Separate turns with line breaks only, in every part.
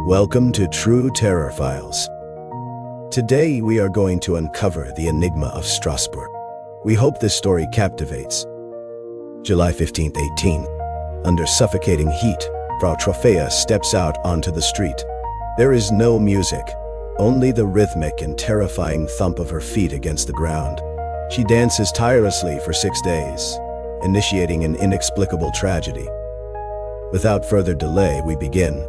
Welcome to True Terror Files. Today we are going to uncover the enigma of Strasbourg. We hope this story captivates. July 15, 18. Under suffocating heat, Frau Troffea steps out onto the street. There is no music, only the rhythmic and terrifying thump of her feet against the ground. She dances tirelessly for 6 days, initiating an inexplicable tragedy. Without further delay, we begin.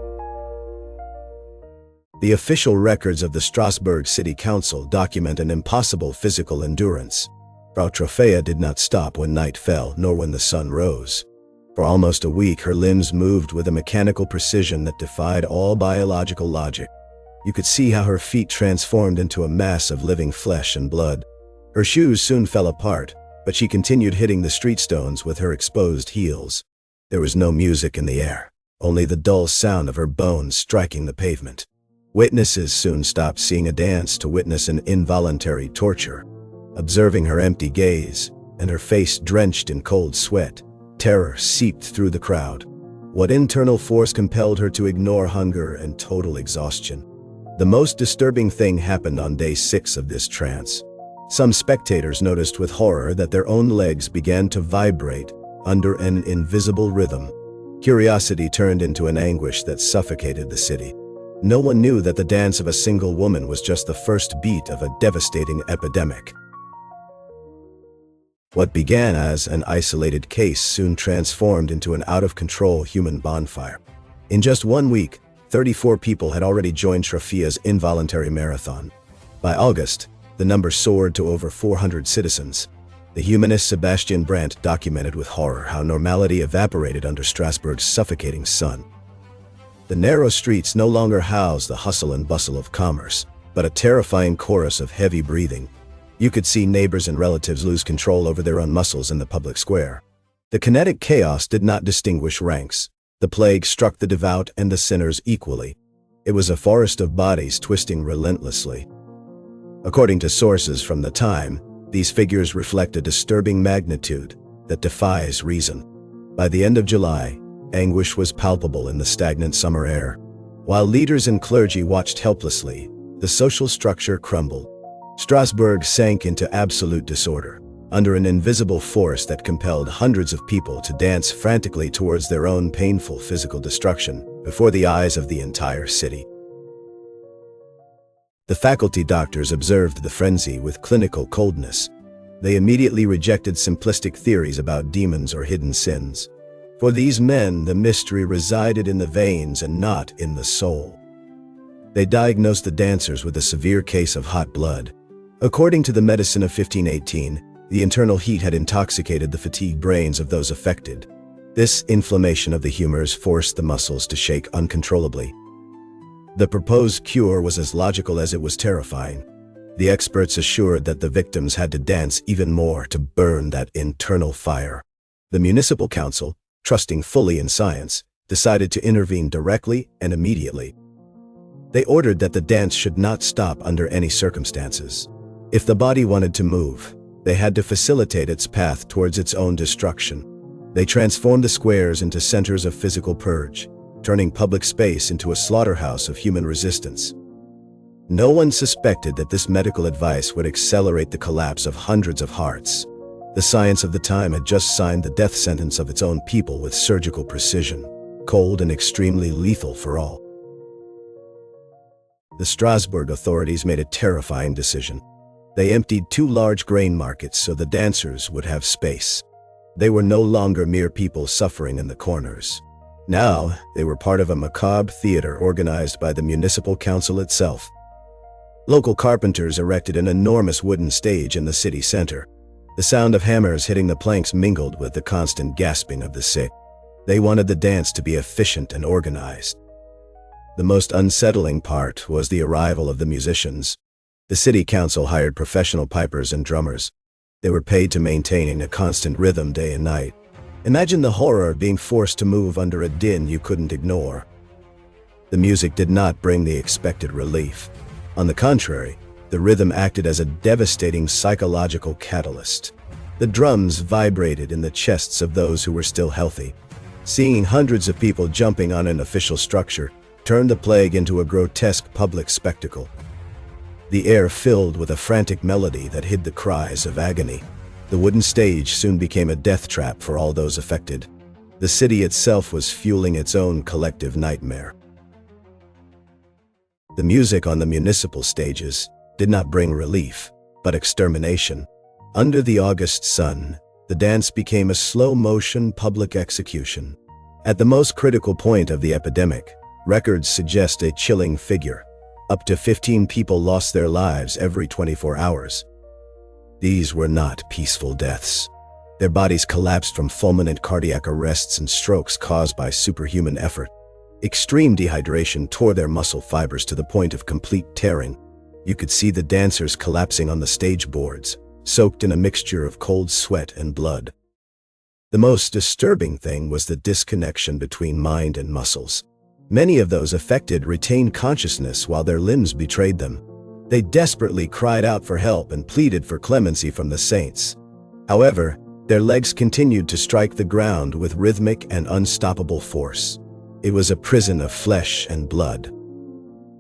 The official records of the Strasbourg City Council document an impossible physical endurance. Frau Troffea did not stop when night fell, nor when the sun rose. For almost a week, her limbs moved with a mechanical precision that defied all biological logic. You could see how her feet transformed into a mass of living flesh and blood. Her shoes soon fell apart, but she continued hitting the street stones with her exposed heels. There was no music in the air, only the dull sound of her bones striking the pavement. Witnesses soon stopped seeing a dance to witness an involuntary torture. Observing her empty gaze and her face drenched in cold sweat, terror seeped through the crowd. What internal force compelled her to ignore hunger and total exhaustion? The most disturbing thing happened on day 6 of this trance. Some spectators noticed with horror that their own legs began to vibrate under an invisible rhythm. Curiosity turned into an anguish that suffocated the city. No one knew that the dance of a single woman was just the first beat of a devastating epidemic. What began as an isolated case soon transformed into an out-of-control human bonfire. In just 1 week, 34 people had already joined Troffea's involuntary marathon. By August, the number soared to over 400 citizens. The humanist Sebastian Brandt documented with horror how normality evaporated under Strasbourg's suffocating sun. The narrow streets no longer housed the hustle and bustle of commerce, but a terrifying chorus of heavy breathing. You could see neighbors and relatives lose control over their own muscles in the public square. The kinetic chaos did not distinguish ranks. The plague struck the devout and the sinners equally. It was a forest of bodies twisting relentlessly. According to sources from the time, these figures reflect a disturbing magnitude that defies reason. By the end of July, anguish was palpable in the stagnant summer air. While leaders and clergy watched helplessly, the social structure crumbled. Strasbourg sank into absolute disorder, under an invisible force that compelled hundreds of people to dance frantically towards their own painful physical destruction before the eyes of the entire city. The faculty doctors observed the frenzy with clinical coldness. They immediately rejected simplistic theories about demons or hidden sins. For these men, the mystery resided in the veins and not in the soul. They diagnosed the dancers with a severe case of hot blood. According to the medicine of 1518, the internal heat had intoxicated the fatigued brains of those affected. This inflammation of the humors forced the muscles to shake uncontrollably. The proposed cure was as logical as it was terrifying. The experts assured that the victims had to dance even more to burn that internal fire. The municipal council, trusting fully in science, decided to intervene directly and immediately. They ordered that the dance should not stop under any circumstances. If the body wanted to move, they had to facilitate its path towards its own destruction. They transformed the squares into centers of physical purge, turning public space into a slaughterhouse of human resistance. No one suspected that this medical advice would accelerate the collapse of hundreds of hearts. The science of the time had just signed the death sentence of its own people with surgical precision, cold and extremely lethal for all. The Strasbourg authorities made a terrifying decision. They emptied 2 large grain markets so the dancers would have space. They were no longer mere people suffering in the corners. Now, they were part of a macabre theater organized by the municipal council itself. Local carpenters erected an enormous wooden stage in the city center. The sound of hammers hitting the planks mingled with the constant gasping of the sick. They wanted the dance to be efficient and organized. The most unsettling part was the arrival of the musicians. The city council hired professional pipers and drummers. They were paid to maintain a constant rhythm day and night. Imagine the horror of being forced to move under a din you couldn't ignore. The music did not bring the expected relief. On the contrary, the rhythm acted as a devastating psychological catalyst. The drums vibrated in the chests of those who were still healthy. Seeing hundreds of people jumping on an official structure, turned the plague into a grotesque public spectacle. The air filled with a frantic melody that hid the cries of agony. The wooden stage soon became a death trap for all those affected. The city itself was fueling its own collective nightmare. The music on the municipal stages did not bring relief, but extermination. Under the August sun, the dance became a slow-motion public execution. At the most critical point of the epidemic, records suggest a chilling figure. Up to 15 people lost their lives every 24 hours. These were not peaceful deaths. Their bodies collapsed from fulminant cardiac arrests and strokes caused by superhuman effort. Extreme dehydration tore their muscle fibers to the point of complete tearing. You could see the dancers collapsing on the stage boards, soaked in a mixture of cold sweat and blood. The most disturbing thing was the disconnection between mind and muscles. Many of those affected retained consciousness while their limbs betrayed them. They desperately cried out for help and pleaded for clemency from the saints. However, their legs continued to strike the ground with rhythmic and unstoppable force. It was a prison of flesh and blood.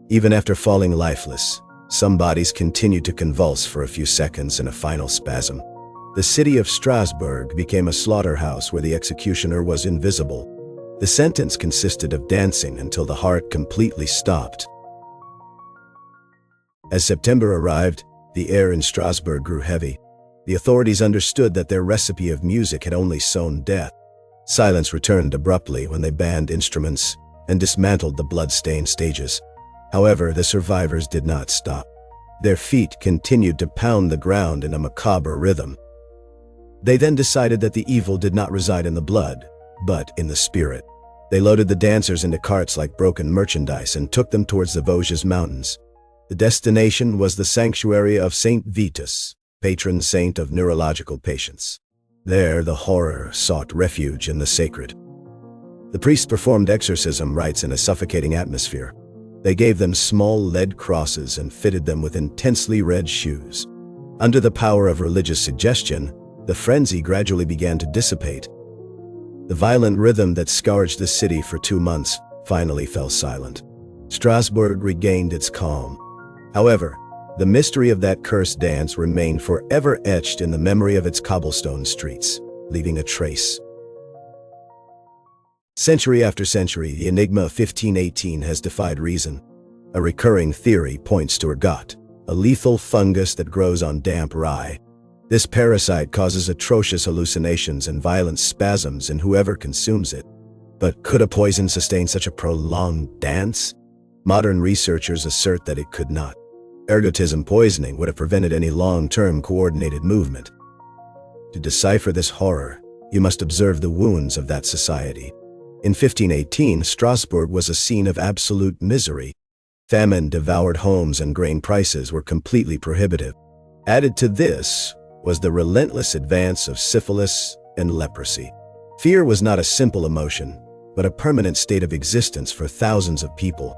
Even after falling lifeless, some bodies continued to convulse for a few seconds in a final spasm. The city of Strasbourg became a slaughterhouse where the executioner was invisible. The sentence consisted of dancing until the heart completely stopped. As September arrived, the air in Strasbourg grew heavy. The authorities understood that their recipe of music had only sown death. Silence returned abruptly when they banned instruments and dismantled the blood-stained stages. However, the survivors did not stop. Their feet continued to pound the ground in a macabre rhythm. They then decided that the evil did not reside in the blood, but in the spirit. They loaded the dancers into carts like broken merchandise and took them towards the Vosges Mountains. The destination was the sanctuary of Saint Vitus, patron saint of neurological patients. There, the horror sought refuge in the sacred. The priests performed exorcism rites in a suffocating atmosphere. They gave them small lead crosses and fitted them with intensely red shoes. Under the power of religious suggestion, the frenzy gradually began to dissipate. The violent rhythm that scourged the city for 2 months finally fell silent. Strasbourg regained its calm. However, the mystery of that cursed dance remained forever etched in the memory of its cobblestone streets, leaving a trace. Century after century, the enigma of 1518 has defied reason. A recurring theory points to ergot, a lethal fungus that grows on damp rye. This parasite causes atrocious hallucinations and violent spasms in whoever consumes it. But could a poison sustain such a prolonged dance? Modern researchers assert that it could not. Ergotism poisoning would have prevented any long-term coordinated movement. To decipher this horror, you must observe the wounds of that society. In 1518, Strasbourg was a scene of absolute misery. Famine devoured homes and grain prices were completely prohibitive. Added to this was the relentless advance of syphilis and leprosy. Fear was not a simple emotion, but a permanent state of existence for thousands of people.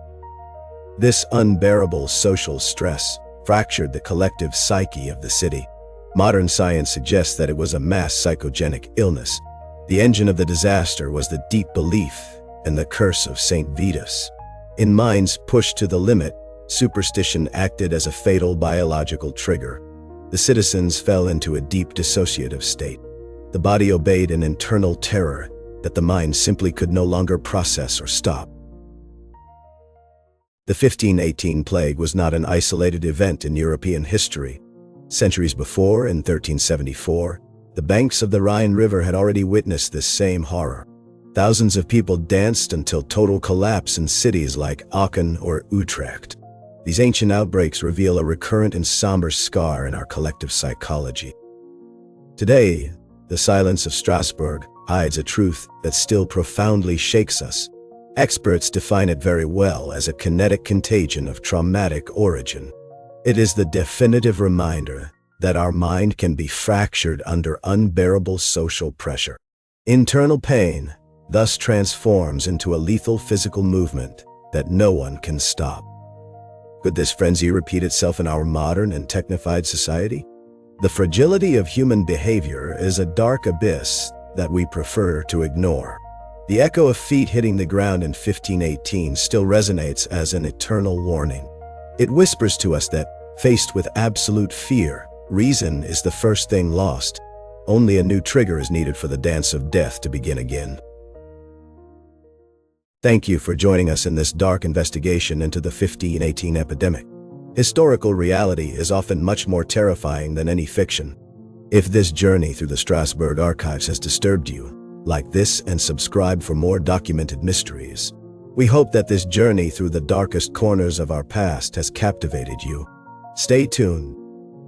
This unbearable social stress fractured the collective psyche of the city. Modern science suggests that it was a mass psychogenic illness. The engine of the disaster was the deep belief in the curse of Saint Vitus. In minds pushed to the limit, superstition acted as a fatal biological trigger. The citizens fell into a deep dissociative state. The body obeyed an internal terror that the mind simply could no longer process or stop. The 1518 plague was not an isolated event in European history. Centuries before, in 1374, the banks of the Rhine River had already witnessed this same horror. Thousands of people danced until total collapse in cities like Aachen or Utrecht. These ancient outbreaks reveal a recurrent and somber scar in our collective psychology. Today, the silence of Strasbourg hides a truth that still profoundly shakes us. Experts define it very well as a kinetic contagion of traumatic origin. It is the definitive reminder that our mind can be fractured under unbearable social pressure. Internal pain thus transforms into a lethal physical movement that no one can stop. Could this frenzy repeat itself in our modern and technified society? The fragility of human behavior is a dark abyss that we prefer to ignore. The echo of feet hitting the ground in 1518 still resonates as an eternal warning. It whispers to us that, faced with absolute fear, reason is the first thing lost. Only a new trigger is needed for the dance of death to begin again. Thank you for joining us in this dark investigation into the 1518 epidemic. Historical reality is often much more terrifying than any fiction. If this journey through the Strasbourg archives has disturbed you, like this and subscribe for more documented mysteries. We hope that this journey through the darkest corners of our past has captivated you. Stay tuned.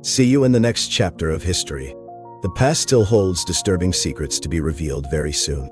See you in the next chapter of history. The past still holds disturbing secrets to be revealed very soon.